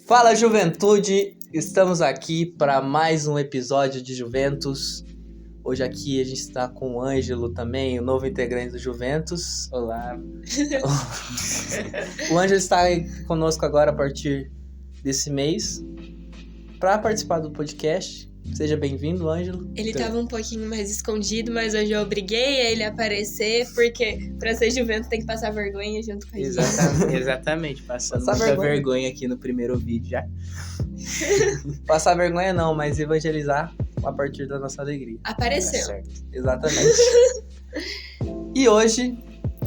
Fala, juventude! Estamos aqui para mais um episódio de Juventus. Hoje aqui a gente está com o Ângelo também, o novo integrante do Juventus. Olá. O Ângelo está conosco agora a partir desse mês para participar do podcast. Seja bem-vindo, Ângelo. Ele estava um pouquinho mais escondido, mas hoje eu obriguei a ele a aparecer, porque para ser Juventus tem que passar vergonha junto com a gente. Exatamente. Passando Passar muita vergonha aqui no primeiro vídeo já. Passar vergonha não, mas evangelizar a partir da nossa alegria. Apareceu. Tá certo. Exatamente. E hoje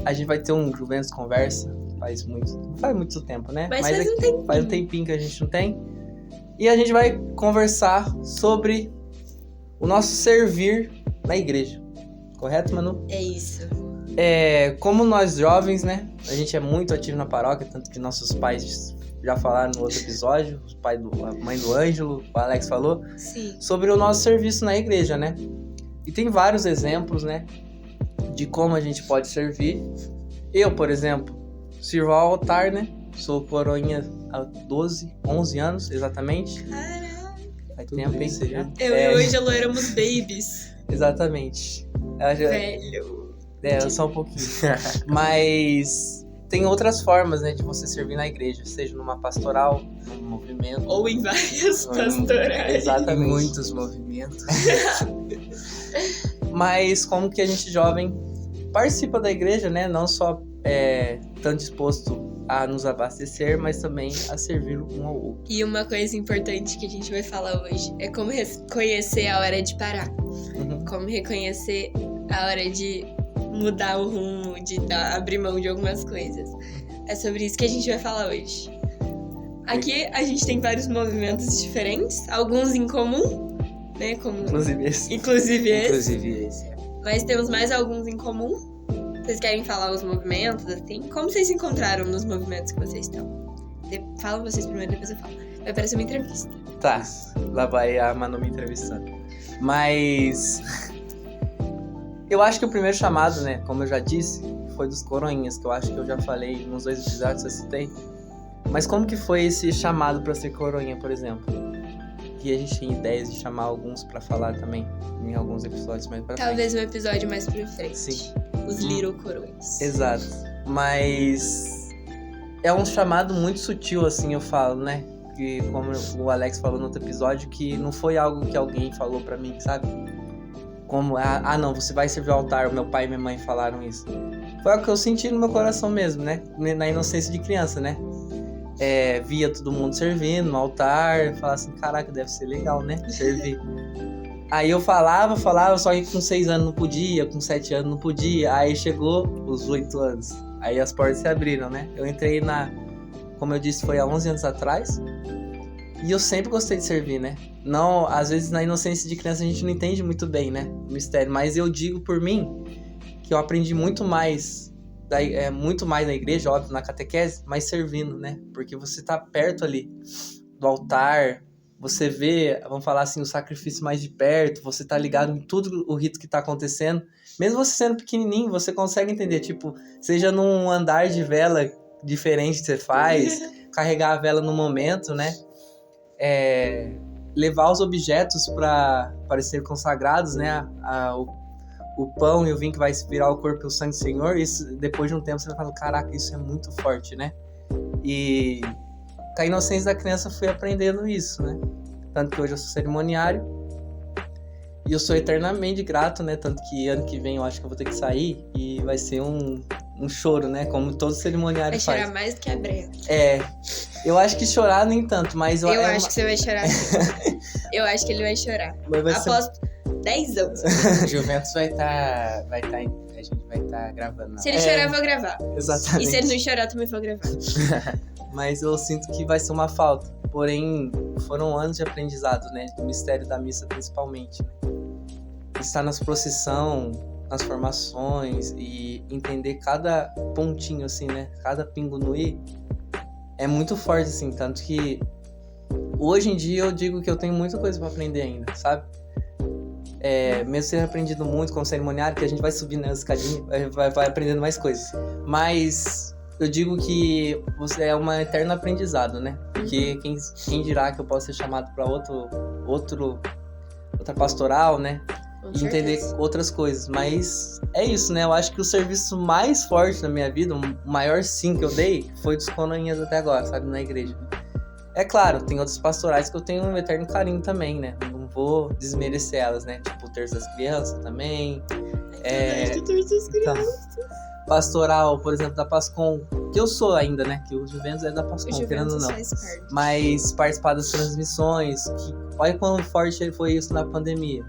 a gente vai ter um Juventus Conversa. Não faz muito tempo, né? Mas faz um tempinho. Faz um tempinho que a gente não tem. E a gente vai conversar sobre o nosso servir na igreja. Correto, Manu? É isso. Como nós jovens, né? A gente é muito ativo na paróquia, tanto que nossos pais já falaram no outro episódio, a mãe do Ângelo, o Alex falou, Sim. sobre o nosso serviço na igreja, né? E tem vários exemplos, né? De como a gente pode servir. Eu, por exemplo, sirvo ao altar, né? Sou coroinha há 11 anos, exatamente. Caramba. Faz tempo, hein? Eu e o Ângelo éramos babies. Exatamente. Velho. Eu só um pouquinho. Mas tem outras formas, né, de você servir na igreja. Seja numa pastoral, num movimento. Ou em várias pastorais. Exatamente. Em muitos movimentos. Mas como que a gente jovem participa da igreja, né? Não só tão disposto a nos abastecer, mas também a servir um ao outro. E uma coisa importante que a gente vai falar hoje é como reconhecer a hora de parar. Uhum. Como reconhecer a hora de mudar o rumo, de abrir mão de algumas coisas. É sobre isso que a gente vai falar hoje. Aqui a gente tem vários movimentos diferentes, alguns em comum, né? Como Inclusive esse. Inclusive Esse. Mas temos mais alguns em comum. Vocês querem falar os movimentos, assim? Como vocês se encontraram nos movimentos que vocês estão? Falam vocês primeiro, depois eu falo. Vai parecer uma entrevista. Tá, lá vai a Manu me entrevistando. Mas eu acho que o primeiro chamado, né, como eu já disse, foi dos coroinhas, que eu acho que eu já falei nos 2 episódios que eu citei. Mas como que foi esse chamado pra ser coroinha, por exemplo? Que a gente tem ideias de chamar alguns pra falar também, em alguns episódios mais pra frente. Talvez um episódio mais pra frente. Sim. Os Little Coroas. Exato. Mas é um chamado muito sutil, assim, eu falo, né? Que como o Alex falou no outro episódio, que não foi algo que alguém falou pra mim, sabe? Como, não, você vai servir ao altar, o meu pai e minha mãe falaram isso. Foi algo que eu senti no meu coração mesmo, né? Na inocência de criança, né? Via todo mundo servindo no altar, falava assim, caraca, deve ser legal, né? Servir. Aí eu falava, só que com 6 anos não podia, com 7 anos não podia. Aí chegou os 8 anos. Aí as portas se abriram, né? Eu entrei como eu disse, foi há 11 anos atrás. E eu sempre gostei de servir, né? Não, às vezes na inocência de criança a gente não entende muito bem, né? O mistério. Mas eu digo por mim que eu aprendi muito mais na igreja, óbvio, na catequese, mas servindo, né? Porque você tá perto ali do altar. Você vê, vamos falar assim, o sacrifício mais de perto, você tá ligado em tudo o rito que tá acontecendo. Mesmo você sendo pequenininho, você consegue entender, tipo, seja num andar de vela diferente que você faz, carregar a vela no momento, né? Levar os objetos para ser consagrados, né? O pão e o vinho que vai virar o corpo e o sangue do Senhor, isso, depois de um tempo você vai falar, caraca, isso é muito forte, né? E com a inocência da criança eu fui aprendendo isso, né? Tanto que hoje eu sou cerimoniário e eu sou eternamente grato, né? Tanto que ano que vem eu acho que eu vou ter que sair e vai ser um choro, né? Como todo cerimoniário faz. Vai chorar mais do que a Brenda. Eu acho que chorar nem tanto, mas... Eu acho que você vai chorar sim. Eu acho que ele vai chorar. Aposto 10 anos. Juventus a gente vai estar gravando. Se ele chorar, eu vou gravar. Exatamente. E se ele não chorar, eu também vou gravar. Mas eu sinto que vai ser uma falta. Porém, foram anos de aprendizado, né? Do mistério da missa, principalmente. Né? Estar nas procissão, nas formações e entender cada pontinho, assim, né? Cada pingo no i é muito forte, assim. Tanto que hoje em dia eu digo que eu tenho muita coisa pra aprender ainda, sabe? mesmo tendo aprendido muito com o cerimoniário, que a gente vai subindo nas escadinhas, vai aprendendo mais coisas. Mas eu digo que você é um eterno aprendizado, né? Porque quem dirá que eu posso ser chamado para outra pastoral, né? E entender outras coisas. Mas é isso, né? Eu acho que o serviço mais forte na minha vida, o maior sim que eu dei, foi dos coroinhas até agora, sabe? Na igreja. É claro, tem outros pastorais que eu tenho um eterno carinho também, né? Não vou desmerecer elas, né? Tipo o Terço das Crianças também. Terço das Crianças. Pastoral, por exemplo, da Pascom, que eu sou ainda, né? Que o Juventus é da Pascom, querendo ou não. Mas participar das transmissões, olha quão forte foi isso na pandemia.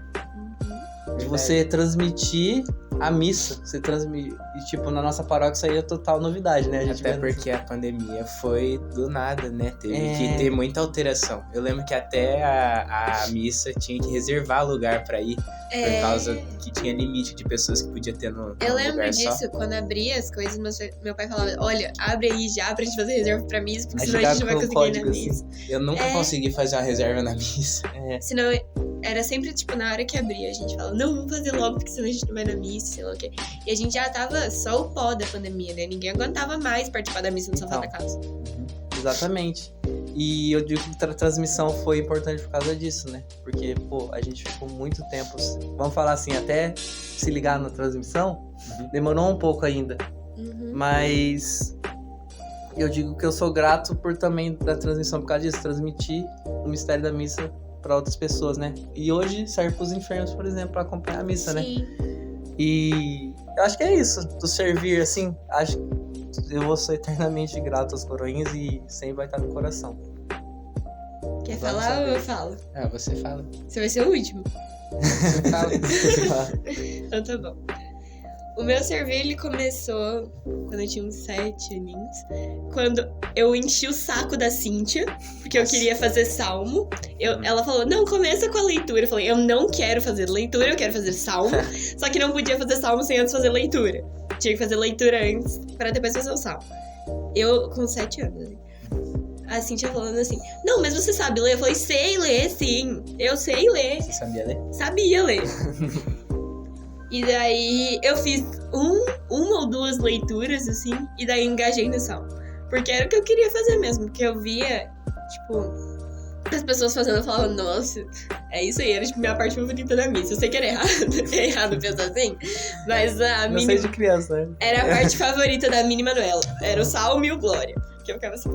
De você transmitir a missa. Você transmitir, tipo, na nossa paróquia isso aí é total novidade, né? Até porque a pandemia foi do nada, né? Teve que ter muita alteração. Eu lembro que até a missa tinha que reservar lugar pra ir, por causa que tinha limite de pessoas que podia ter no Eu lembro lugar disso, só. Quando abria as coisas, meu pai falava, olha, abre aí já pra gente fazer reserva pra missa, porque senão a gente não vai conseguir ir na missa. Eu nunca consegui fazer uma reserva na missa. Senão, era sempre, tipo, na hora que abria, a gente falava, não, vamos fazer logo, porque senão a gente não vai na missa, sei lá o quê. E a gente já tava só o pó da pandemia, né? Ninguém aguentava mais participar da missa no sofá da casa. Exatamente. E eu digo que a transmissão foi importante por causa disso, né? Porque, a gente ficou muito tempo, vamos falar assim, até se ligar na transmissão, demorou um pouco ainda. Mas eu digo que eu sou grato por também da transmissão por causa disso, transmitir o mistério da missa para outras pessoas, né? E hoje serve para os enfermos, por exemplo, para acompanhar a missa, né? E eu acho que é isso, do servir, assim, acho que eu vou ser eternamente grato aos coroinhas e sempre vai estar no coração. Quer falar ou eu falo? Você fala. Você vai ser o último. Você fala. Então tá bom. O meu servir, ele começou quando eu tinha uns 7 aninhos. Quando eu enchi o saco da Cíntia, porque eu queria fazer salmo. Ela falou, não, começa com a leitura. Eu falei, eu não quero fazer leitura, eu quero fazer salmo. Só que não podia fazer salmo sem antes fazer leitura. Tinha que fazer leitura antes, pra depois fazer o salmo. Eu, com 7 anos, assim. A Cíntia falando assim, não, mas você sabe ler? Eu falei, sei ler, sim. Eu sei ler. Você sabia ler? Sabia ler. E daí eu fiz uma ou duas leituras, assim, e daí engajei no salmo. Porque era o que eu queria fazer mesmo, porque eu via, tipo, as pessoas fazendo, eu falava, nossa, é isso aí, era tipo minha parte favorita da missa. Eu sei que era errado, é errado pensar assim, mas a Não sei de criança, né? era a parte favorita da Mini Manuela. Era o salmo e o glória, que eu ficava assim.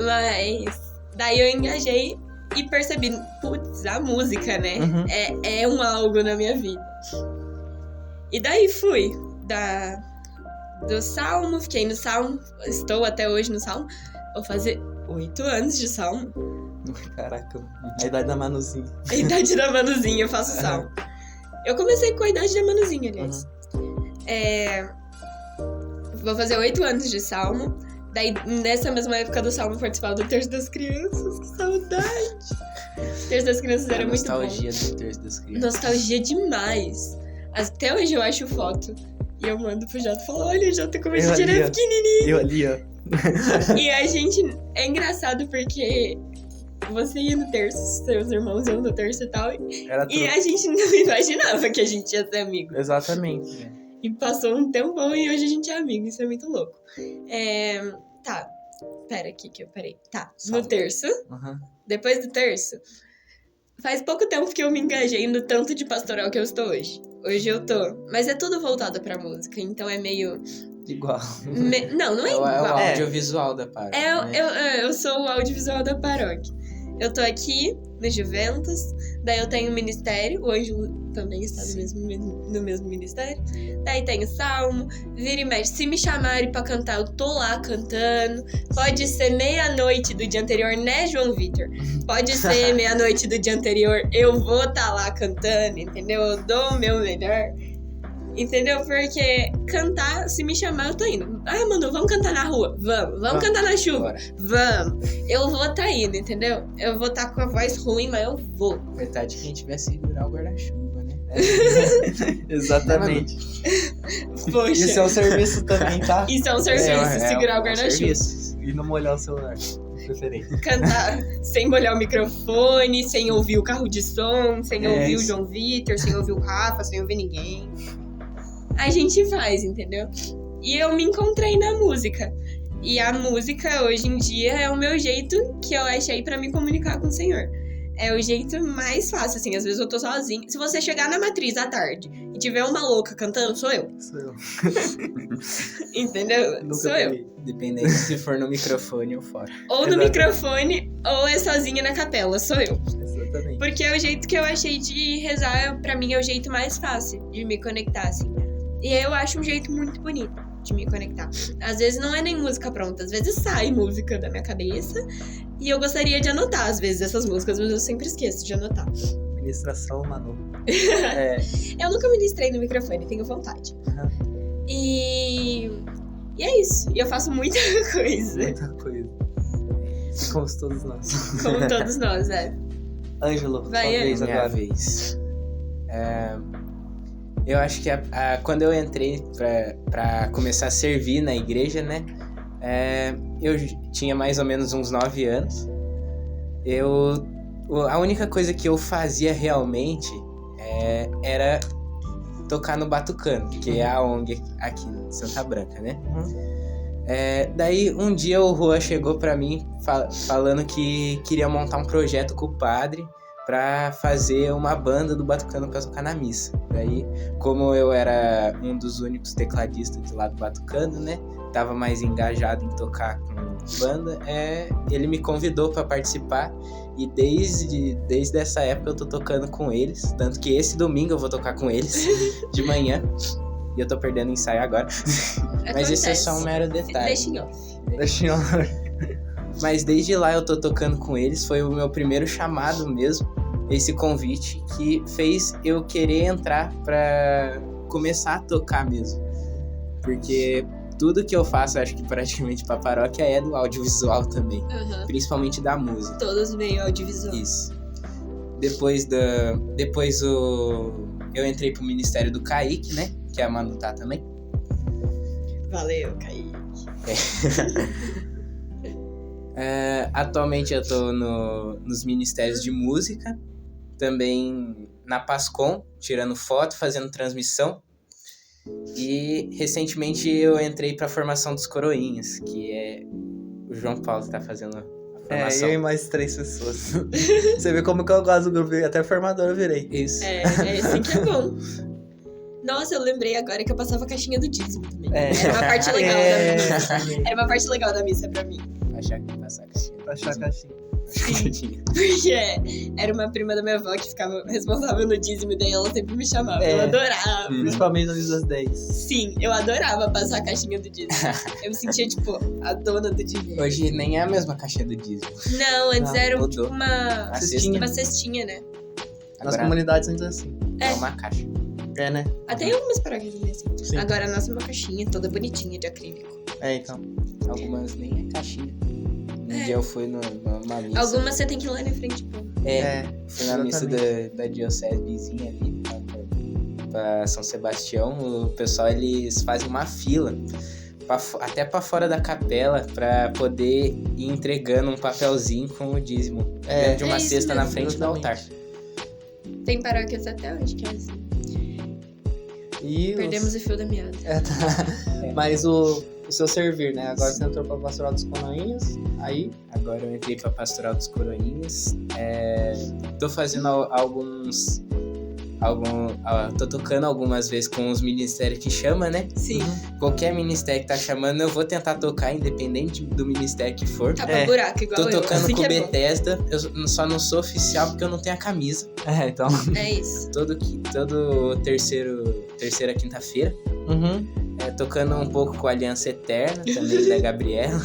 Mas daí eu engajei e percebi, putz, a música, né? É um algo na minha vida. E daí fui do salmo, fiquei no salmo, estou até hoje no salmo. Vou fazer 8 anos de salmo. Caraca, a idade da Manuzinha. A idade da Manuzinha, eu faço salmo. Eu comecei com a idade da Manuzinha, aliás. Vou fazer 8 anos de salmo. Daí, nessa mesma época do salmo, eu participava do Terço das Crianças. Que saudade! O Terço das Crianças era muito bom. Nostalgia do Terço das Crianças. Nostalgia demais. Até hoje eu acho foto. E eu mando pro Jota e falo, olha, Jota, como a gente era pequenininho. Eu ali, ó. E a gente... É engraçado porque você ia no terço, seus irmãos iam no terço e tal. E a gente não imaginava que a gente ia ser amigo. Exatamente. E passou um tempão e hoje a gente é amigo. Isso é muito louco. Tá. Pera aqui que eu parei. Tá. No terço. Depois do terço. Faz pouco tempo que eu me engajei no tanto de pastoral que eu estou hoje. Hoje eu tô. Mas é tudo voltado pra música. Então é meio... Igual. Não é igual. É o audiovisual da paróquia. Eu sou o audiovisual da paróquia. Eu tô aqui no Juventus, daí eu tenho o ministério, o Ângelo também está no mesmo ministério. Daí tenho salmo, vira e mexe. Se me chamarem pra cantar, eu tô lá cantando. Pode ser meia-noite do dia anterior, né, João Vitor? Pode ser meia-noite do dia anterior, eu vou estar lá cantando, entendeu? Eu dou o meu melhor. Entendeu? Porque cantar, se me chamar, eu tô indo. Ah, Manu, vamos cantar na rua? Vamos cantar na chuva? Bora. Vamos. Eu vou tá indo, entendeu? Eu vou tá com a voz ruim, mas eu vou. Verdade que quem tiver segurar o guarda-chuva, né? Exatamente. Poxa. Isso é um serviço também, tá? Isso é um serviço, segurar o guarda-chuva. E não molhar o celular. preferência. Cantar sem molhar o microfone, sem ouvir o carro de som, sem ouvir o João Vitor, sem ouvir o Rafa, sem ouvir ninguém. A gente faz, entendeu? E eu me encontrei na música. E a música, hoje em dia, é o meu jeito que eu achei pra me comunicar com o Senhor. É o jeito mais fácil, assim. Às vezes eu tô sozinha. Se você chegar na matriz à tarde e tiver uma louca cantando, sou eu. Sou eu. Entendeu? Nunca Sou eu. peguei. Dependendo se for no microfone ou fora. Ou no Exatamente. microfone, ou é sozinha na capela, sou eu. Exatamente. Porque é o jeito que eu achei de rezar, pra mim é o jeito mais fácil de me conectar, assim. E eu acho um jeito muito bonito de me conectar. Às vezes não é nem música pronta, às vezes sai música da minha cabeça. E eu gostaria de anotar, às vezes, essas músicas, mas eu sempre esqueço de anotar. Ministração, Manu. Eu nunca ministrei no microfone, tenho vontade. Uhum. E é isso. E eu faço muita coisa. Muita coisa. Como todos nós. Como todos nós, Ângelo, Vai, sua vez Minha agora. vez. Eu acho que quando eu entrei pra começar a servir na igreja, né? Eu tinha mais ou menos uns 9 anos. A única coisa que eu fazia realmente era tocar no Batucano, que é a ONG aqui em Santa Branca, né? Daí um dia o Juan chegou pra mim falando que queria montar um projeto com o padre pra fazer uma banda do Batucano pra tocar na missa. Daí, como eu era um dos únicos tecladistas de lá do Batucano, né? Tava mais engajado em tocar com banda, ele me convidou pra participar e desde essa época eu tô tocando com eles, tanto que esse domingo eu vou tocar com eles de manhã e eu tô perdendo ensaio agora. Mas esse é só um mero detalhe. Deixa em off. Deixa eu... Mas desde lá eu tô tocando com eles, foi o meu primeiro chamado mesmo, esse convite que fez eu querer entrar pra começar a tocar mesmo. Porque tudo que eu faço, acho que praticamente pra paróquia é do audiovisual também, principalmente da música. Todos meio audiovisual. Isso. Depois eu entrei pro ministério do Kaique, né, que a Manu tá também. Valeu, Kaique. Atualmente eu tô nos ministérios de música, também na Pascom, tirando foto, fazendo transmissão. E recentemente eu entrei pra formação dos coroinhas, que é o João Paulo que tá fazendo a formação. Eu e mais 3 pessoas. Você vê como que eu gosto do grupo, até formador eu virei. Isso. É assim que é bom. Nossa, eu lembrei agora que eu passava a caixinha do dízimo também. Era uma parte legal da missa. Era uma parte legal da missa pra mim. Achar que passar a caixinha. Achar a caixinha. Sim. Porque era uma prima da minha avó que ficava responsável no dízimo e daí ela sempre me chamava. Eu adorava. Principalmente no Livro das 10. Sim, eu adorava passar a caixinha do dízimo. Eu me sentia, tipo, a dona do dízimo. Hoje nem é a mesma caixinha do dízimo. Não, antes Não, era mudou. tipo uma Cestinha. cestinha, né? Nas Agora comunidades ainda assim. é uma caixa. É, né? Até em algumas paróquias também assim. Sim. Agora a nossa é uma caixinha toda bonitinha de acrílico. Então. Algumas nem é caixinha. Um dia eu fui numa missa. Algumas você tem que ir lá na frente, pô. Fui na missa da diocesezinha ali, pra São Sebastião. O pessoal, eles fazem uma fila, até pra fora da capela, pra poder ir entregando um papelzinho com o dízimo. Dentro de uma isso cesta na mesmo, frente do exatamente. altar. Tem paróquias até hoje que é assim. E Perdemos o fio da meada. Mas o seu servir, né? Agora você entrou pra Pastoral dos Coroinhas, aí... Agora eu entrei pra Pastoral dos Coroinhas. Tô fazendo tô tocando algumas vezes com os ministérios que chama, né? Sim. Qualquer ministério que tá chamando, eu vou tentar tocar, independente do ministério que for. Tapa buraco, igual Tô eu. tocando Assim com que é bom. Bethesda, eu só não sou oficial porque eu não tenho a camisa. então... É isso. Todo terceira quinta-feira. Tocando um pouco com a Aliança Eterna, também da Gabriela.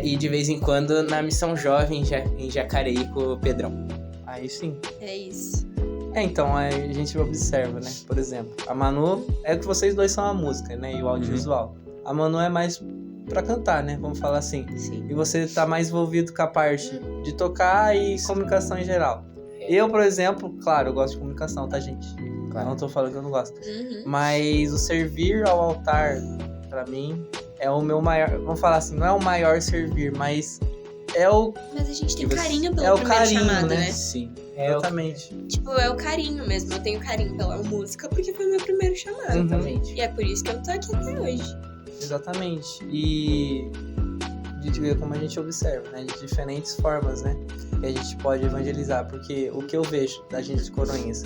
E de vez em quando na Missão Jovem em Jacareí com o Pedrão. Aí sim. É isso. Então, a gente observa, né? Por exemplo, a Manu é que vocês dois são a música, né? E o audiovisual. A Manu é mais pra cantar, né? Vamos falar assim. Sim. E você tá mais envolvido com a parte de tocar e comunicação em geral. Eu, por exemplo, claro, eu gosto de comunicação, tá, gente? Claro. Não tô falando que eu não gosto. Uhum. Mas o servir ao altar, pra mim, é o meu maior... Vamos falar assim, não é o maior servir, mas é o... Mas a gente tem você- carinho pelo é o primeiro carinho, chamado, né? né? Sim. Exatamente. Tipo, é o carinho mesmo. Eu tenho carinho pela música porque foi o meu primeiro chamado. Uhum. Exatamente. E é por isso que eu tô aqui até hoje. Exatamente. E como a gente observa, né? De diferentes formas, né? Que a gente pode evangelizar. Porque o que eu vejo da gente de Coroinhas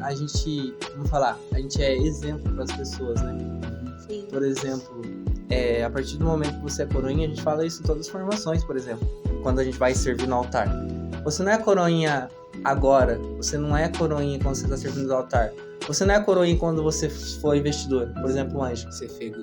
a gente, vamos falar, a gente é exemplo para as pessoas, né? Sim. Por exemplo, a partir do momento que você é coroinha, a gente fala isso em todas as formações, por exemplo. Quando a gente vai servir no altar. Você não é coroinha agora. Você não é coroinha quando você está servindo no altar. Você não é coroinha quando você for investidor. Por exemplo, um anjo.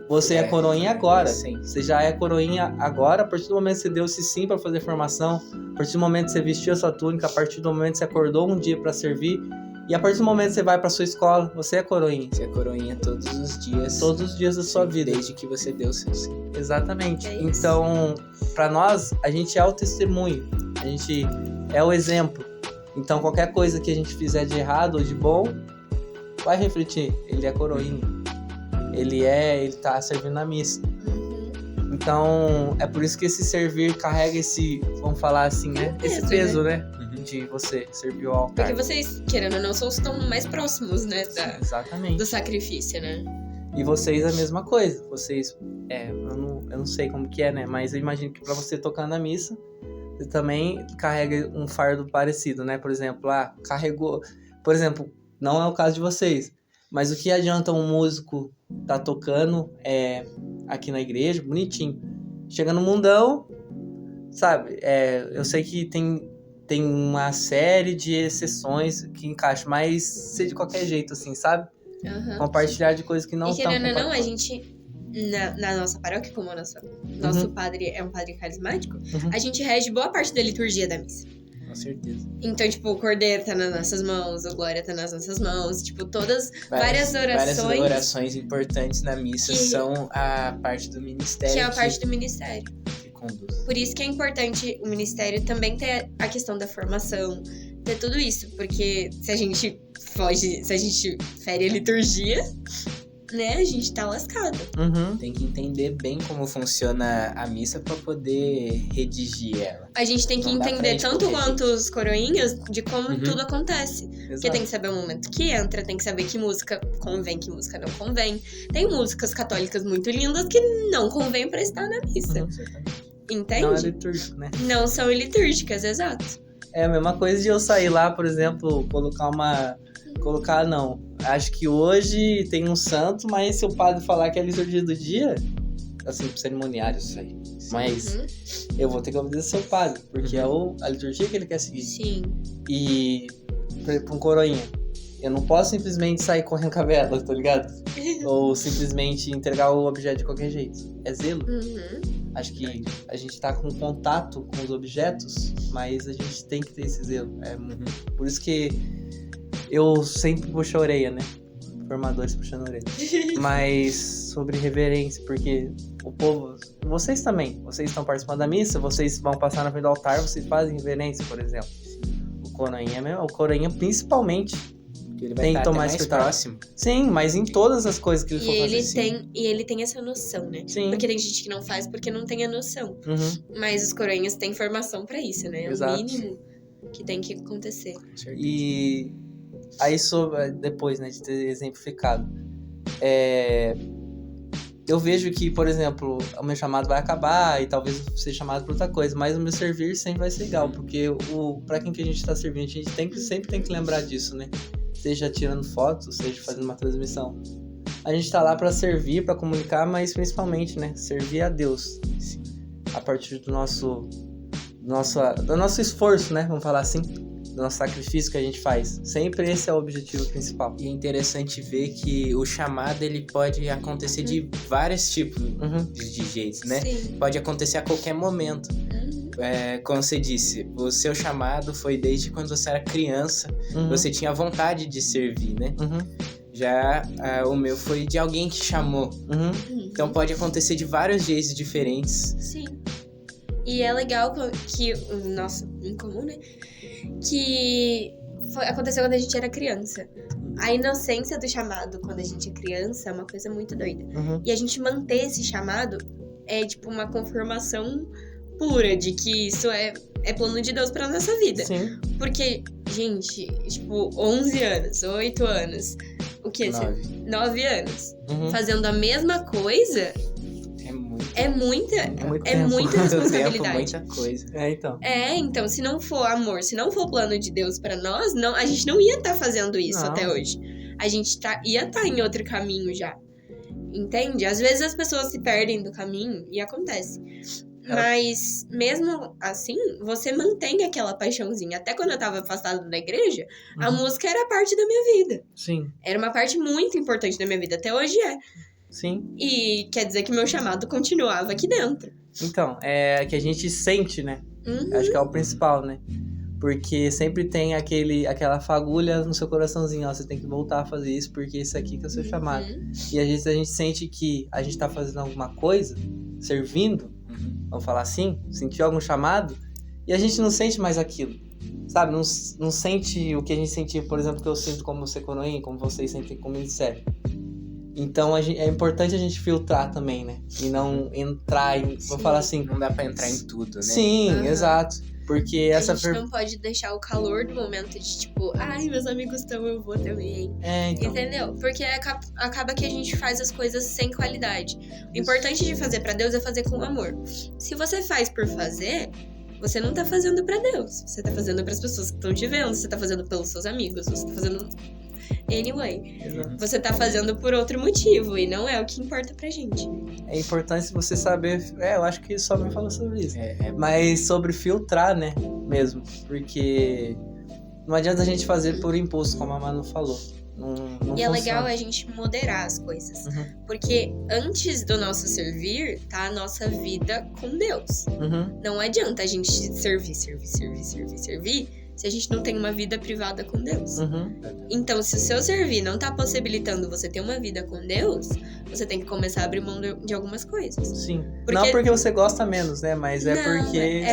Você é coroinha agora. Sim. Você já é coroinha agora. A partir do momento que você deu esse sim para fazer formação. A partir do momento que você vestiu a sua túnica. A partir do momento que você acordou um dia para servir. E a partir do momento que você vai pra sua escola, você é coroinha. Você é coroinha todos os dias. Todos os dias da sua vida. Desde que você deu o seu sim. Exatamente. É isso. Então, pra nós, a gente é o testemunho. A gente é o exemplo. Então, qualquer coisa que a gente fizer de errado ou de bom, vai refletir. Ele é coroinha. Ele tá servindo na missa. Uhum. Então, é por isso que esse servir carrega esse, vamos falar assim, né? Esse peso, né? De você servir o altar. Porque vocês, querendo ou não, estão mais próximos, né? Exatamente. Do sacrifício, né? E vocês a mesma coisa. Vocês, eu não sei como que é, né? Mas eu imagino que pra você tocar na missa, você também carrega um fardo parecido, né? Por exemplo, carregou... Por exemplo, não é o caso de vocês, mas o que adianta um músico tá tocando aqui na igreja, bonitinho. Chega no mundão, sabe? Eu sei que tem uma série de exceções que encaixam, mas ser de qualquer jeito, assim, sabe? Uhum. Compartilhar de coisas que não E estão querendo ou não, a compatíveis. gente, na nossa paróquia, como o nosso padre é um padre carismático, a gente rege boa parte da liturgia da missa. Com certeza. Então, tipo, o cordeiro tá nas nossas mãos, o glória tá nas nossas mãos, tipo, várias orações. Várias orações importantes na missa são a parte do ministério. Que é a parte do ministério. Que conduz. Por isso que é importante o ministério também ter a questão da formação, ter tudo isso, porque se a gente fere a liturgia, né, a gente tá lascado. Uhum. Tem que entender bem como funciona a missa pra poder redigir ela. A gente tem que Não dá pra entender gente tanto corrigir. quanto os coroinhas de como tudo acontece. Porque Exato. tem que saber o momento que entra, tem que saber que música convém, que música não convém. Tem músicas católicas muito lindas que não convém pra estar na missa. Certamente. Entende? Não é litúrgico, né? Não são litúrgicas, exato. É a mesma coisa de eu sair lá, por exemplo, colocar não. Acho que hoje tem um santo, mas se o padre falar que é a liturgia do dia, assim, pro cerimoniário isso aí. Mas Uhum. eu vou ter que obedecer o padre, porque é a liturgia que ele quer seguir. Sim. E pra um coroinha, eu não posso simplesmente sair correndo com a vela, tá ligado? Ou simplesmente entregar o objeto de qualquer jeito. É zelo. Uhum. Acho que a gente tá com contato com os objetos, mas a gente tem que ter esse zelo. Por isso que eu sempre puxo a orelha, né? Formadores puxando a orelha. Mas sobre reverência, porque o povo... Vocês também. Vocês estão participando da missa, vocês vão passar na frente do altar, vocês fazem reverência, por exemplo. O coroinha principalmente... Ele Tem vai que estar tomar mais esse cuidado. próximo. Sim, mas em todas as coisas que ele for fazer. E ele tem essa noção, né? Sim. Porque tem gente que não faz porque não tem a noção. Uhum. Mas os coroinhas têm formação pra isso, né? É o Exato. mínimo que tem que acontecer. Com certeza. E aí, depois, né, de ter exemplificado, eu vejo que, por exemplo, o meu chamado vai acabar e talvez eu seja chamado por outra coisa, mas o meu servir sempre vai ser legal, porque pra quem que a gente tá servindo, a gente sempre tem que lembrar disso, né? Seja tirando fotos, seja fazendo uma transmissão. A gente tá lá pra servir, pra comunicar, mas principalmente, né, servir a Deus. Sim. A partir do nosso esforço, né, vamos falar assim, do nosso sacrifício que a gente faz. Sempre esse é o objetivo principal. E é interessante ver que o chamado ele pode acontecer de vários tipos de jeitos, né? Sim. Pode acontecer a qualquer momento. Como você disse, o seu chamado foi desde quando você era criança, você tinha vontade de servir, né? Já o meu foi de alguém que chamou. Então pode acontecer de vários jeitos diferentes. Sim. E é legal que o nosso em comum, né? Que aconteceu quando a gente era criança. A inocência do chamado quando a gente é criança é uma coisa muito doida. E a gente manter esse chamado é tipo uma confirmação pura de que isso é plano de Deus pra nossa vida. Sim. Porque, gente, tipo, 11 anos, 8 anos, o que? 9 anos. Uhum. Fazendo a mesma coisa é muita responsabilidade. Muita coisa. Então. Então, se não for amor, se não for plano de Deus pra nós, não, a gente não ia estar fazendo isso até hoje. A gente ia estar em outro caminho já. Entende? Às vezes as pessoas se perdem do caminho e acontece. Mas, mesmo assim, você mantém aquela paixãozinha. Até quando eu tava afastada da igreja, a música era parte da minha vida. Sim. Era uma parte muito importante da minha vida. Até hoje é. Sim. E quer dizer que meu chamado continuava aqui dentro. Então, é que a gente sente, né? Uhum. Acho que é o principal, né? Porque sempre tem aquela fagulha no seu coraçãozinho, ó, você tem que voltar a fazer isso, porque isso aqui que é o seu chamado. E às vezes a gente sente que a gente tá fazendo alguma coisa, servindo, vamos falar assim, sentiu algum chamado, e a gente não sente mais aquilo, sabe? Não sente o que a gente sentia, por exemplo, que eu sinto como Secoroim, como vocês sentem como Ministério. Então é importante a gente filtrar também, né? E não entrar em... Vou falar assim... Não dá pra entrar em tudo, né? Sim, exato. Porque a gente não pode deixar o calor do momento de tipo, ai, meus amigos estão, eu vou também. Então. Entendeu? Porque acaba que a gente faz as coisas sem qualidade. O importante de fazer pra Deus é fazer com amor. Se você faz por fazer, você não tá fazendo pra Deus. Você tá fazendo pras pessoas que estão te vendo, você tá fazendo pelos seus amigos, você tá fazendo... Anyway, você tá fazendo por outro motivo e não é o que importa pra gente. É importante você saber... eu acho que só me falou sobre isso. Mas sobre filtrar, né? Mesmo. Porque não adianta a gente fazer por impulso, como a Manu falou. Não e é funciona. Legal a gente moderar as coisas. Porque antes do nosso servir, tá a nossa vida com Deus. Não adianta a gente servir se a gente não tem uma vida privada com Deus. Então, se o seu servir não tá possibilitando você ter uma vida com Deus, você tem que começar a abrir mão de algumas coisas. Sim. Não porque você gosta menos, né? Mas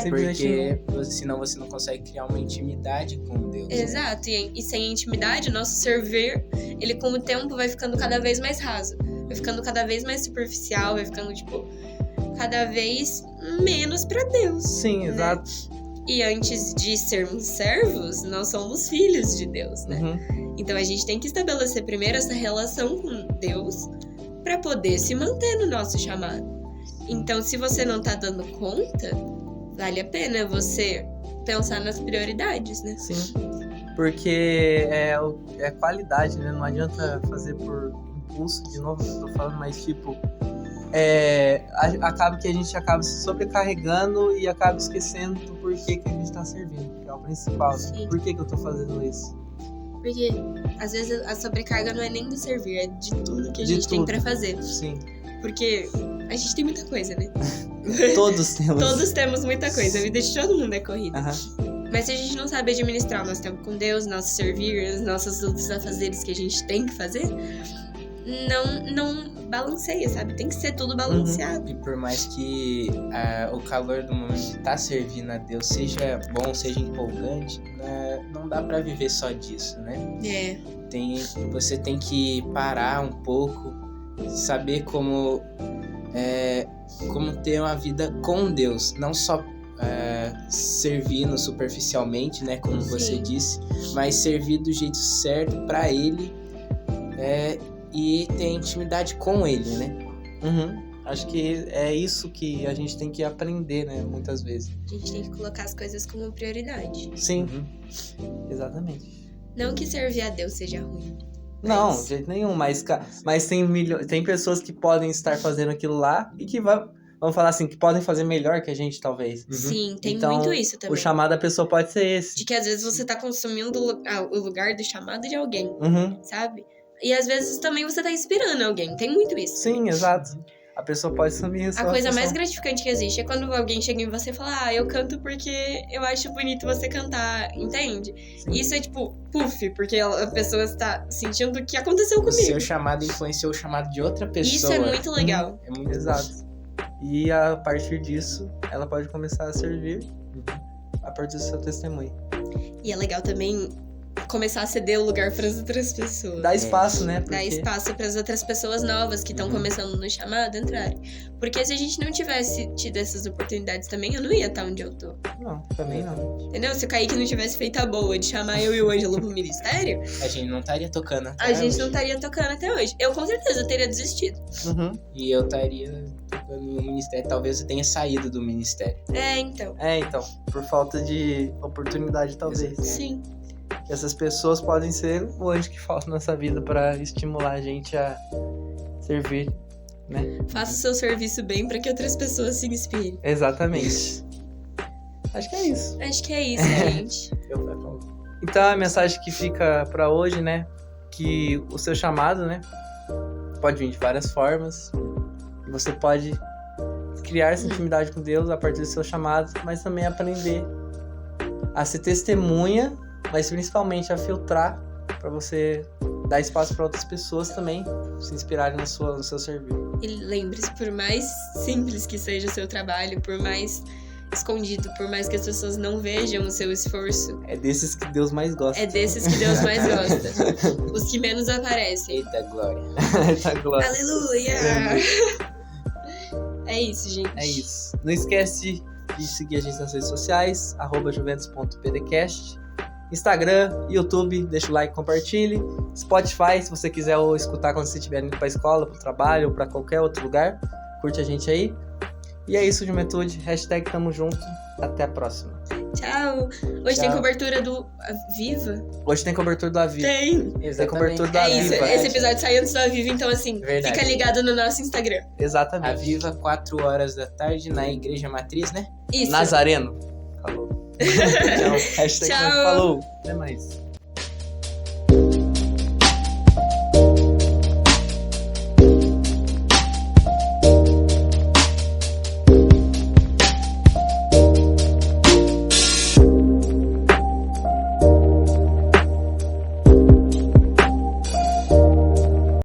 porque... senão você não consegue criar uma intimidade com Deus. Exato. Né? E sem intimidade, o nosso servir, ele com o tempo vai ficando cada vez mais raso. Vai ficando cada vez mais superficial, vai ficando, tipo, cada vez menos pra Deus. Sim, né? Exato. E antes de sermos servos, nós somos filhos de Deus, né? Então a gente tem que estabelecer primeiro essa relação com Deus para poder se manter no nosso chamado. Então, se você não tá dando conta, vale a pena você pensar nas prioridades, né? Sim. Porque é qualidade, né? Não adianta fazer por impulso, de novo, eu tô falando, mas tipo... acaba que a gente acaba se sobrecarregando e acaba esquecendo do porquê que a gente tá servindo, que é o principal. Sim. Por que eu tô fazendo isso? Porque às vezes a sobrecarga não é nem do servir, é de tudo que a gente tem pra fazer. Sim. Porque a gente tem muita coisa, né? Todos temos. Todos temos muita coisa, a vida de todo mundo é corrida. Mas se a gente não sabe administrar o nosso tempo com Deus, nosso servir, os nossos outros afazeres que a gente tem que fazer, não balanceia, sabe? Tem que ser tudo balanceado. E por mais que o calor do momento de estar servindo a Deus seja bom, seja empolgante, não dá pra viver só disso, né? Você tem que parar um pouco, saber como ter uma vida com Deus, não só servindo superficialmente, né? Como você disse, mas servir do jeito certo pra Ele, e ter intimidade com Ele, né? Acho que é isso que a gente tem que aprender, né? Muitas vezes. A gente tem que colocar as coisas como prioridade. Sim, exatamente. Não que servir a Deus seja ruim. Não, de jeito nenhum, mas tem pessoas que podem estar fazendo aquilo lá e que vamos falar assim, que podem fazer melhor que a gente, talvez. Sim, tem então, muito isso também. O chamado da pessoa pode ser esse. De que às vezes você tá consumindo o lugar do chamado de alguém, sabe? E às vezes também você tá inspirando alguém. Tem muito isso. Sim, exato. A pessoa pode sumir. A coisa mais gratificante que existe é quando alguém chega em você e fala: eu canto porque eu acho bonito você cantar, entende? Sim. Isso é tipo, puff, porque a pessoa está sentindo o que aconteceu comigo. O seu chamado influenciou o chamado de outra pessoa. Isso é muito legal. É muito exato. E a partir disso, ela pode começar a servir a partir do seu testemunho. E é legal também começar a ceder o lugar para as outras pessoas. Dá espaço, né? Dar espaço para as outras pessoas novas que estão começando no chamado entrarem. Porque se a gente não tivesse tido essas oportunidades também, eu não ia estar onde eu tô. Não, também não. Entendeu? Se o Kaique não tivesse feito a boa de chamar eu e o Ângelo pro ministério, A gente não estaria tocando até a gente hoje. não estaria tocando até hoje. Eu com certeza teria desistido. Uhum. E eu estaria tocando no ministério. Talvez eu tenha saído do ministério. Então. Então, por falta de oportunidade, talvez. Sim. Essas pessoas podem ser o anjo que falta na nossa vida pra estimular a gente a servir, né? Faça o seu serviço bem pra que outras pessoas se inspirem. Exatamente. Acho que é isso. Acho que é isso, gente. Então, a mensagem que fica pra hoje, né? Que o seu chamado, né? Pode vir de várias formas. E você pode criar essa intimidade com Deus a partir do seu chamado, mas também aprender a ser testemunha, mas principalmente a filtrar para você dar espaço para outras pessoas também se inspirarem no seu serviço. E lembre-se, por mais simples que seja o seu trabalho, por mais escondido, por mais que as pessoas não vejam o seu esforço, É desses que Deus mais gosta. é desses que Deus mais gosta. Os que menos aparecem. Eita, glória. Tá, glória. Aleluia! É isso, gente. É isso. Não esquece de seguir a gente nas redes sociais, @juventus.pdcast. Instagram, YouTube, deixa o like, compartilhe. Spotify, se você quiser ou escutar quando você estiver indo pra escola, pro trabalho ou pra qualquer outro lugar. Curte a gente aí. E é isso, Juventude. # tamo junto. Até a próxima. Tchau! Hoje tem cobertura do Aviva? Hoje tem cobertura do Aviva. Tem! Tem cobertura do Aviva. Esse episódio sai antes do Aviva, então assim, Verdade. fica ligado no nosso Instagram. Exatamente. Aviva, 4 horas da tarde, na Igreja Matriz, né? Isso. Nazareno. Falou. Tchau. # Tchau. falou. Até mais.